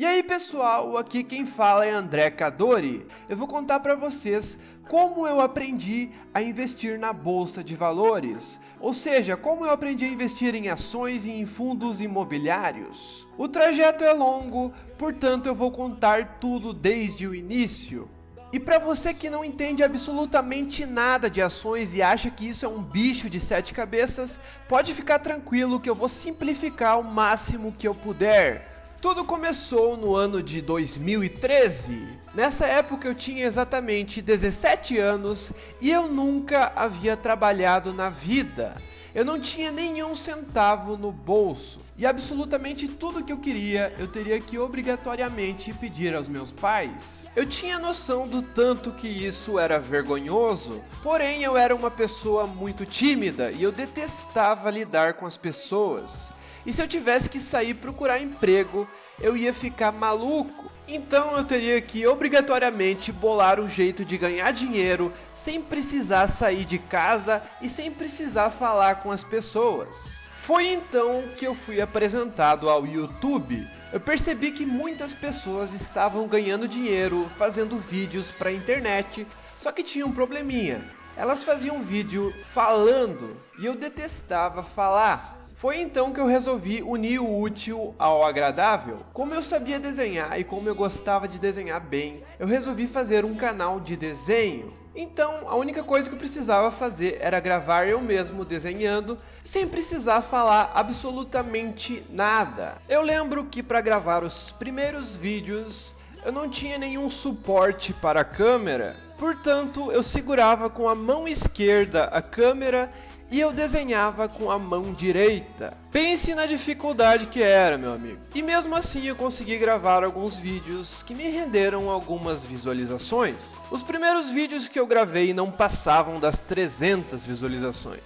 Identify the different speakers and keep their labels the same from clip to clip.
Speaker 1: E aí pessoal, aqui quem fala é André Cadori. Eu vou contar para vocês como eu aprendi a investir na bolsa de valores, ou seja, como eu aprendi a investir em ações e em fundos imobiliários. O trajeto é longo, portanto eu vou contar tudo desde o início. E para você que não entende absolutamente nada de ações e acha que isso é um bicho de 7 cabeças, pode ficar tranquilo que eu vou simplificar o máximo que eu puder. Tudo começou no ano de 2013. Nessa época eu tinha exatamente 17 anos e eu nunca havia trabalhado na vida. Eu não tinha nenhum centavo no bolso e absolutamente tudo que eu queria eu teria que obrigatoriamente pedir aos meus pais. Eu tinha noção do tanto que isso era vergonhoso, porém eu era uma pessoa muito tímida e eu detestava lidar com as pessoas. E se eu tivesse que sair procurar emprego, eu ia ficar maluco. Então eu teria que obrigatoriamente bolar um jeito de ganhar dinheiro sem precisar sair de casa e sem precisar falar com as pessoas. Foi então que eu fui apresentado ao YouTube. Eu percebi que muitas pessoas estavam ganhando dinheiro fazendo vídeos para a internet, só que tinha um probleminha. Elas faziam vídeo falando e eu detestava falar. Foi então que eu resolvi unir o útil ao agradável. Como eu sabia desenhar e como eu gostava de desenhar bem, eu resolvi fazer um canal de desenho. Então, a única coisa que eu precisava fazer era gravar eu mesmo desenhando, sem precisar falar absolutamente nada. Eu lembro que para gravar os primeiros vídeos, eu não tinha nenhum suporte para a câmera, portanto, eu segurava com a mão esquerda a câmera e eu desenhava com a mão direita. Pense na dificuldade que era, meu amigo. E mesmo assim eu consegui gravar alguns vídeos que me renderam algumas visualizações. Os primeiros vídeos que eu gravei não passavam das 300 visualizações.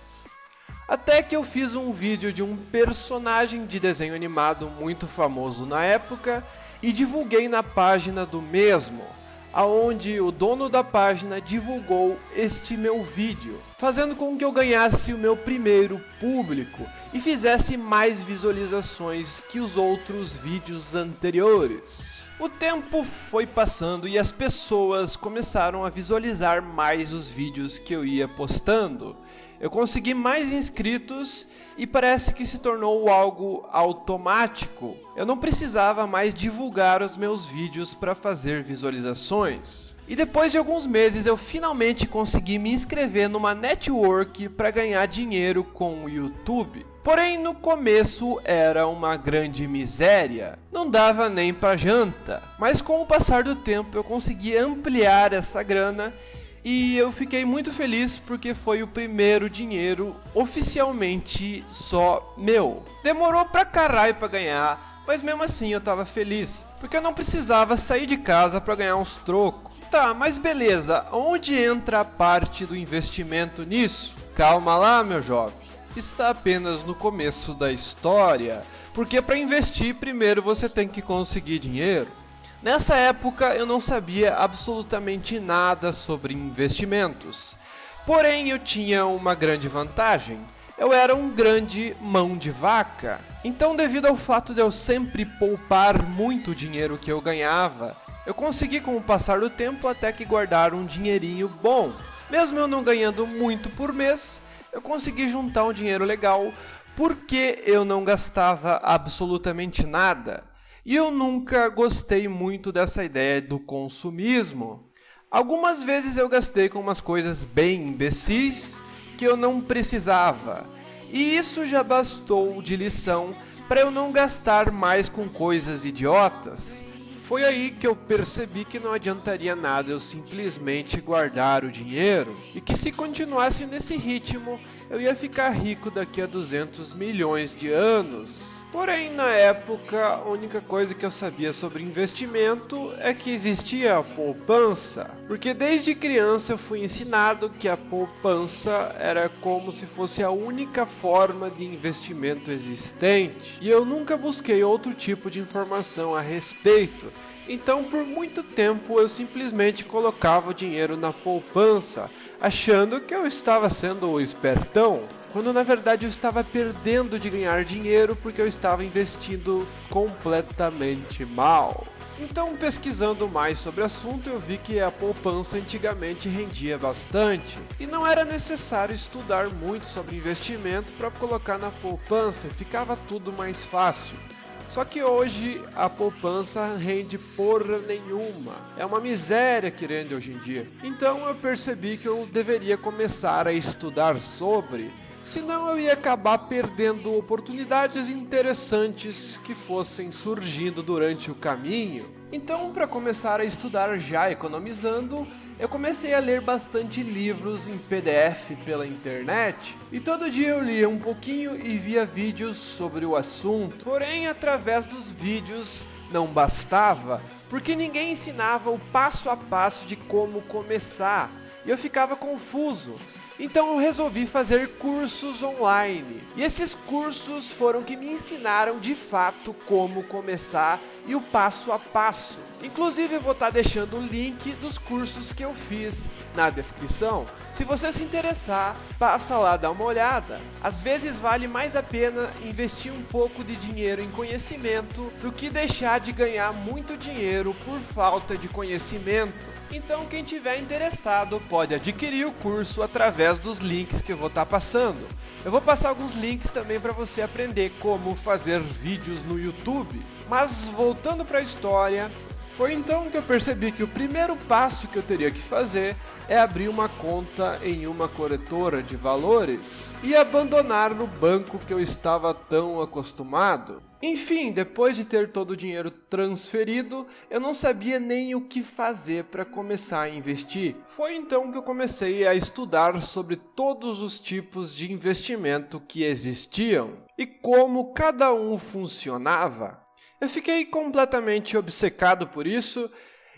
Speaker 1: Até que eu fiz um vídeo de um personagem de desenho animado muito famoso na época e divulguei na página do mesmo, aonde o dono da página divulgou este meu vídeo, fazendo com que eu ganhasse o meu primeiro público e fizesse mais visualizações que os outros vídeos anteriores. O tempo foi passando e as pessoas começaram a visualizar mais os vídeos que eu ia postando. Eu consegui mais inscritos e parece que se tornou algo automático. Eu não precisava mais divulgar os meus vídeos para fazer visualizações. E depois de alguns meses eu finalmente consegui me inscrever numa network para ganhar dinheiro com o YouTube. Porém no começo era uma grande miséria, não dava nem para janta. Mas com o passar do tempo eu consegui ampliar essa grana e eu fiquei muito feliz porque foi o primeiro dinheiro oficialmente só meu. Demorou pra caralho pra ganhar, mas mesmo assim eu tava feliz, porque eu não precisava sair de casa pra ganhar uns trocos. Tá, mas beleza, onde entra a parte do investimento nisso? Calma lá, meu jovem, está apenas no começo da história, porque para investir primeiro você tem que conseguir dinheiro. Nessa época eu não sabia absolutamente nada sobre investimentos, porém eu tinha uma grande vantagem. Eu era um grande mão de vaca, então devido ao fato de eu sempre poupar muito dinheiro que eu ganhava, eu consegui com o passar do tempo até que guardar um dinheirinho bom. Mesmo eu não ganhando muito por mês, eu consegui juntar um dinheiro legal porque eu não gastava absolutamente nada. E eu nunca gostei muito dessa ideia do consumismo. Algumas vezes eu gastei com umas coisas bem imbecis que eu não precisava. E isso já bastou de lição para eu não gastar mais com coisas idiotas. Foi aí que eu percebi que não adiantaria nada eu simplesmente guardar o dinheiro e que se continuasse nesse ritmo eu ia ficar rico daqui a 200 milhões de anos. Porém, na época, a única coisa que eu sabia sobre investimento é que existia a poupança, porque desde criança eu fui ensinado que a poupança era como se fosse a única forma de investimento existente, e eu nunca busquei outro tipo de informação a respeito. Então, por muito tempo, eu simplesmente colocava o dinheiro na poupança, achando que eu estava sendo o espertão. quando na verdade eu estava perdendo de ganhar dinheiro porque eu estava investindo completamente mal. Então, pesquisando mais sobre o assunto, eu vi que a poupança antigamente rendia bastante e não era necessário estudar muito sobre investimento para colocar na poupança, ficava tudo mais fácil. Só que hoje a poupança rende porra nenhuma, é uma miséria que rende hoje em dia. Então eu percebi que eu deveria começar a estudar sobre, senão eu ia acabar perdendo oportunidades interessantes que fossem surgindo durante o caminho. Então, para começar a estudar já economizando, eu comecei a ler bastante livros em PDF pela internet e todo dia eu lia um pouquinho e via vídeos sobre o assunto. Porém, através dos vídeos não bastava, porque ninguém ensinava o passo a passo de como começar e eu ficava confuso. Então eu resolvi fazer cursos online. E esses cursos foram que me ensinaram de fato como começar e o passo a passo. Inclusive eu vou estar deixando o link dos cursos que eu fiz na descrição. Se você se interessar, passa lá, dá uma olhada. Às vezes vale mais a pena investir um pouco de dinheiro em conhecimento do que deixar de ganhar muito dinheiro por falta de conhecimento. Então quem tiver interessado pode adquirir o curso através dos links que eu vou estar passando. Eu vou passar alguns links também para você aprender como fazer vídeos no YouTube. Mas voltando para a história, foi então que eu percebi que o primeiro passo que eu teria que fazer é abrir uma conta em uma corretora de valores e abandonar o banco que eu estava tão acostumado. Enfim, depois de ter todo o dinheiro transferido, eu não sabia nem o que fazer para começar a investir. Foi então que eu comecei a estudar sobre todos os tipos de investimento que existiam e como cada um funcionava. Eu fiquei completamente obcecado por isso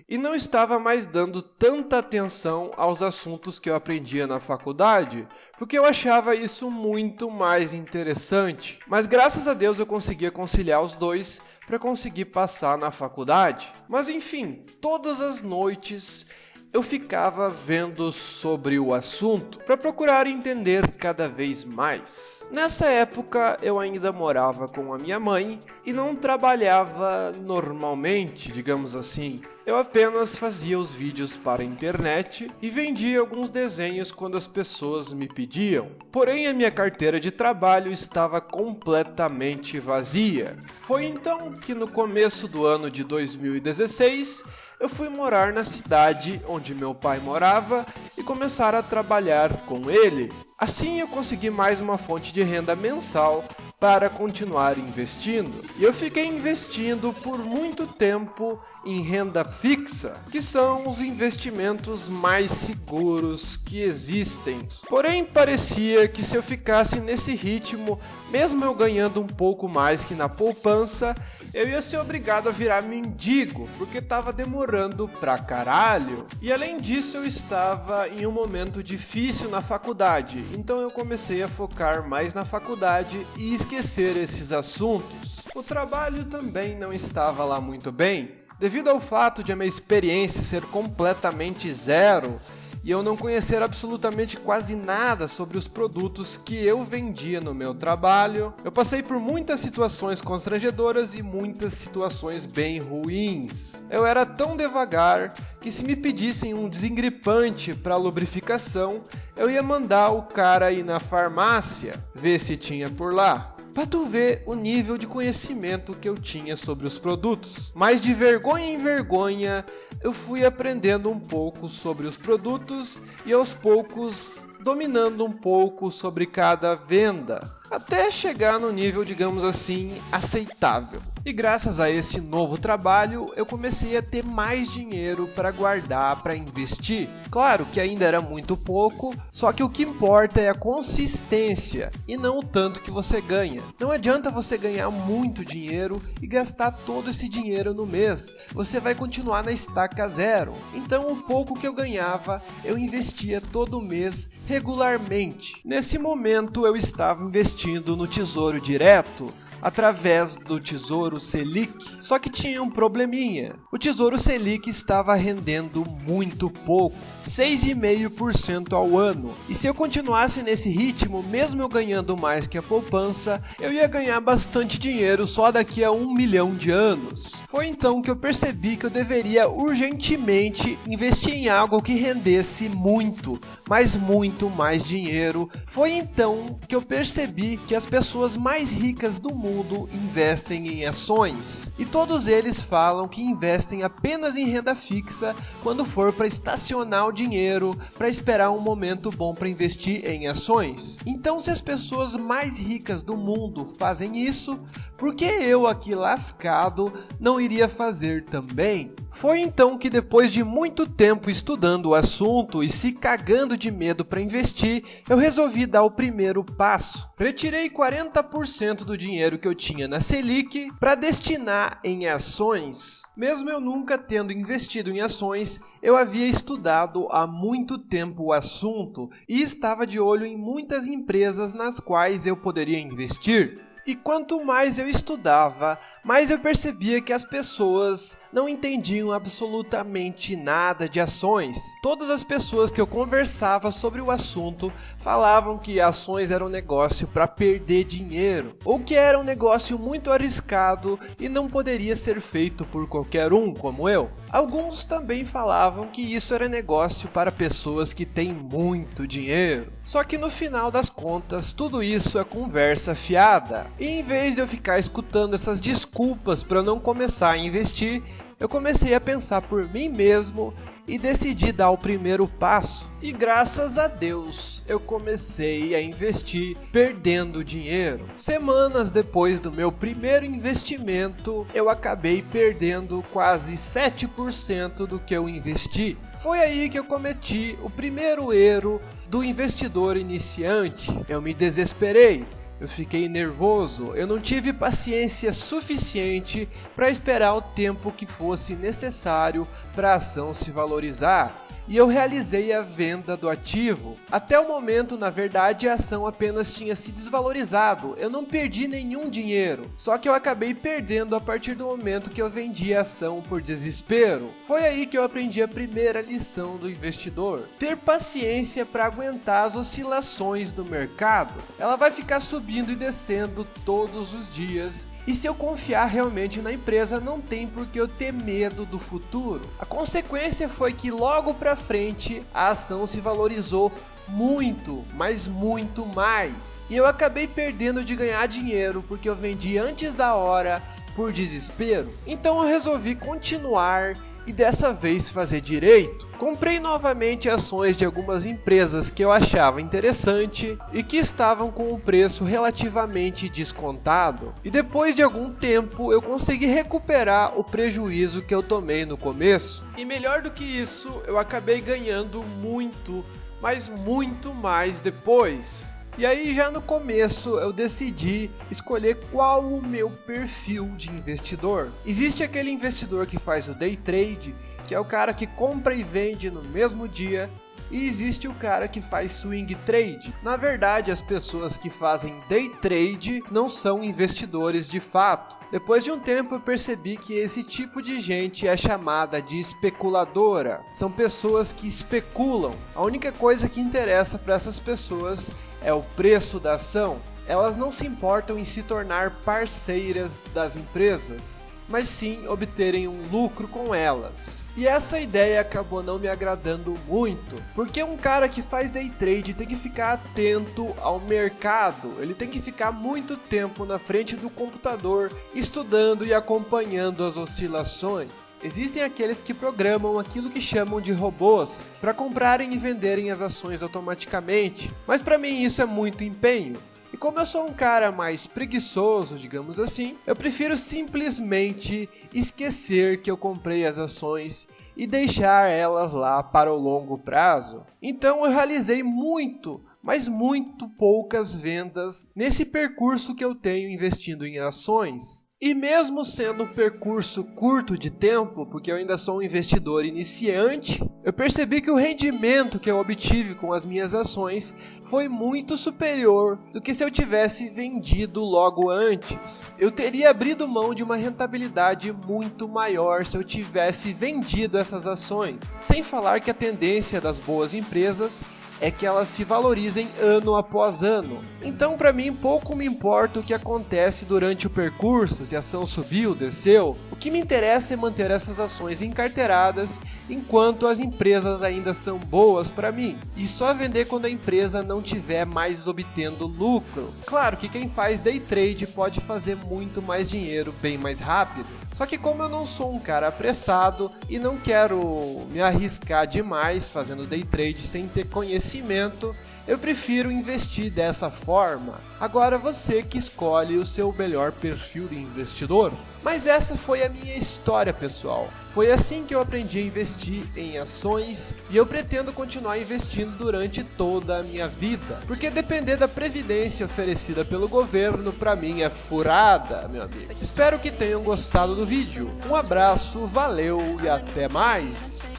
Speaker 1: e não estava mais dando tanta atenção aos assuntos que eu aprendia na faculdade, porque eu achava isso muito mais interessante. Mas graças a Deus eu conseguia conciliar os dois para conseguir passar na faculdade. Mas enfim, todas as noites eu ficava vendo sobre o assunto para procurar entender cada vez mais. Nessa época eu ainda morava com a minha mãe e não trabalhava normalmente, digamos assim. Eu apenas fazia os vídeos para a internet e vendia alguns desenhos quando as pessoas me pediam. Porém, a minha carteira de trabalho estava completamente vazia. Foi então que no começo do ano de 2016, eu fui morar na cidade onde meu pai morava e começar a trabalhar com ele. Assim eu consegui mais uma fonte de renda mensal para continuar investindo. E eu fiquei investindo por muito tempo em renda fixa, que são os investimentos mais seguros que existem. Porém, parecia que se eu ficasse nesse ritmo, mesmo eu ganhando um pouco mais que na poupança, eu ia ser obrigado a virar mendigo, porque estava demorando pra caralho. E além disso, eu estava em um momento difícil na faculdade, então eu comecei a focar mais na faculdade e esquecer esses assuntos. O trabalho também não estava lá muito bem, devido ao fato de a minha experiência ser completamente zero e eu não conhecer absolutamente quase nada sobre os produtos que eu vendia no meu trabalho. Eu passei por muitas situações constrangedoras e muitas situações bem ruins. Eu era tão devagar que se me pedissem um desengripante para lubrificação, eu ia mandar o cara ir na farmácia ver se tinha por lá. Pra tu ver o nível de conhecimento que eu tinha sobre os produtos. Mas de vergonha em vergonha, eu fui aprendendo um pouco sobre os produtos e aos poucos dominando um pouco sobre cada venda, até chegar no nível, digamos assim, aceitável. E graças a esse novo trabalho, eu comecei a ter mais dinheiro para guardar, para investir. Claro que ainda era muito pouco, só que o que importa é a consistência e não o tanto que você ganha. Não adianta você ganhar muito dinheiro e gastar todo esse dinheiro no mês. Você vai continuar na estaca zero. Então, o pouco que eu ganhava, eu investia todo mês regularmente. Nesse momento, eu estava investindo no Tesouro Direto, através do Tesouro Selic. Só que tinha um probleminha. O Tesouro Selic estava rendendo muito pouco, 6,5% ao ano. E se eu continuasse nesse ritmo, mesmo eu ganhando mais que a poupança, eu ia ganhar bastante dinheiro só daqui a 1 milhão de anos. Foi então que eu percebi que eu deveria urgentemente investir em algo que rendesse muito, mas muito mais dinheiro. Foi então que eu percebi que as pessoas mais ricas do mundo investem em ações. E todos eles falam que investem apenas em renda fixa quando for para estacionar o dinheiro, para esperar um momento bom para investir em ações. Então, se as pessoas mais ricas do mundo fazem isso, por que eu aqui lascado não iria fazer também? Foi então que, depois de muito tempo estudando o assunto e se cagando de medo para investir, eu resolvi dar o primeiro passo. Retirei 40% do dinheiro que eu tinha na Selic para destinar em ações. Mesmo eu nunca tendo investido em ações, eu havia estudado há muito tempo o assunto e estava de olho em muitas empresas nas quais eu poderia investir. E quanto mais eu estudava, mais eu percebia que as pessoas não entendiam absolutamente nada de ações. Todas as pessoas que eu conversava sobre o assunto falavam que ações eram um negócio para perder dinheiro, ou que era um negócio muito arriscado e não poderia ser feito por qualquer um, como eu. Alguns também falavam que isso era negócio para pessoas que têm muito dinheiro. Só que no final das contas, tudo isso é conversa fiada. E em vez de eu ficar escutando essas desculpas para não começar a investir, eu comecei a pensar por mim mesmo e decidi dar o primeiro passo. E graças a Deus, eu comecei a investir perdendo dinheiro. Semanas depois do meu primeiro investimento, eu acabei perdendo quase 7% do que eu investi. Foi aí que eu cometi o primeiro erro do investidor iniciante. Eu me desesperei. Eu fiquei nervoso, eu não tive paciência suficiente para esperar o tempo que fosse necessário para a ação se valorizar. E eu realizei a venda do ativo. Até o momento, na verdade, a ação apenas tinha se desvalorizado. Eu não perdi nenhum dinheiro. Só que eu acabei perdendo a partir do momento que eu vendi a ação por desespero. Foi aí que eu aprendi a primeira lição do investidor: ter paciência para aguentar as oscilações do mercado. Ela vai ficar subindo e descendo todos os dias. E se eu confiar realmente na empresa, não tem por que eu ter medo do futuro. A consequência foi que logo para frente a ação se valorizou muito, mas muito mais. E eu acabei perdendo de ganhar dinheiro porque eu vendi antes da hora por desespero. Então eu resolvi continuar e dessa vez fazer direito. Comprei novamente ações de algumas empresas que eu achava interessante e que estavam com um preço relativamente descontado. E depois de algum tempo eu consegui recuperar o prejuízo que eu tomei no começo. E melhor do que isso, eu acabei ganhando muito, mas muito mais depois. E aí já no começo eu decidi escolher qual o meu perfil de investidor. Existe aquele investidor que faz o day trade, que é o cara que compra e vende no mesmo dia, e existe o cara que faz swing trade. Na verdade, as pessoas que fazem day trade não são investidores de fato. Depois de um tempo eu percebi que esse tipo de gente é chamada de especuladora. São pessoas que especulam. A única coisa que interessa para essas pessoas é o preço da ação. Elas não se importam em se tornar parceiras das empresas, mas sim obterem um lucro com elas. E essa ideia acabou não me agradando muito, porque um cara que faz day trade tem que ficar atento ao mercado, ele tem que ficar muito tempo na frente do computador, estudando e acompanhando as oscilações. Existem aqueles que programam aquilo que chamam de robôs para comprarem e venderem as ações automaticamente, mas para mim isso é muito empenho. E como eu sou um cara mais preguiçoso, digamos assim, eu prefiro simplesmente esquecer que eu comprei as ações e deixar elas lá para o longo prazo. Então eu realizei muito, mas muito poucas vendas nesse percurso que eu tenho investindo em ações. E mesmo sendo um percurso curto de tempo, porque eu ainda sou um investidor iniciante, eu percebi que o rendimento que eu obtive com as minhas ações foi muito superior do que se eu tivesse vendido logo antes. Eu teria abrido mão de uma rentabilidade muito maior se eu tivesse vendido essas ações. Sem falar que a tendência das boas empresas é que elas se valorizem ano após ano. Então, para mim, pouco me importa o que acontece durante o percurso, se a ação subiu, desceu. O que me interessa é manter essas ações encarteiradas enquanto as empresas ainda são boas para mim. E só vender quando a empresa não tiver mais obtendo lucro. Claro que quem faz day trade pode fazer muito mais dinheiro bem mais rápido. Só que como eu não sou um cara apressado e não quero me arriscar demais fazendo day trade sem ter conhecimento, eu prefiro investir dessa forma. Agora você que escolhe o seu melhor perfil de investidor. Mas essa foi a minha história, pessoal. Foi assim que eu aprendi a investir em ações e eu pretendo continuar investindo durante toda a minha vida. Porque depender da previdência oferecida pelo governo, pra mim é furada, meu amigo. Espero que tenham gostado do vídeo. Um abraço, valeu e até mais!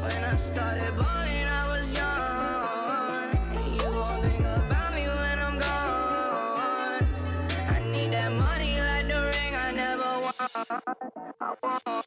Speaker 2: When I started balling, I was young. And you won't think about me when I'm gone. I need that money like the ring I never won. I want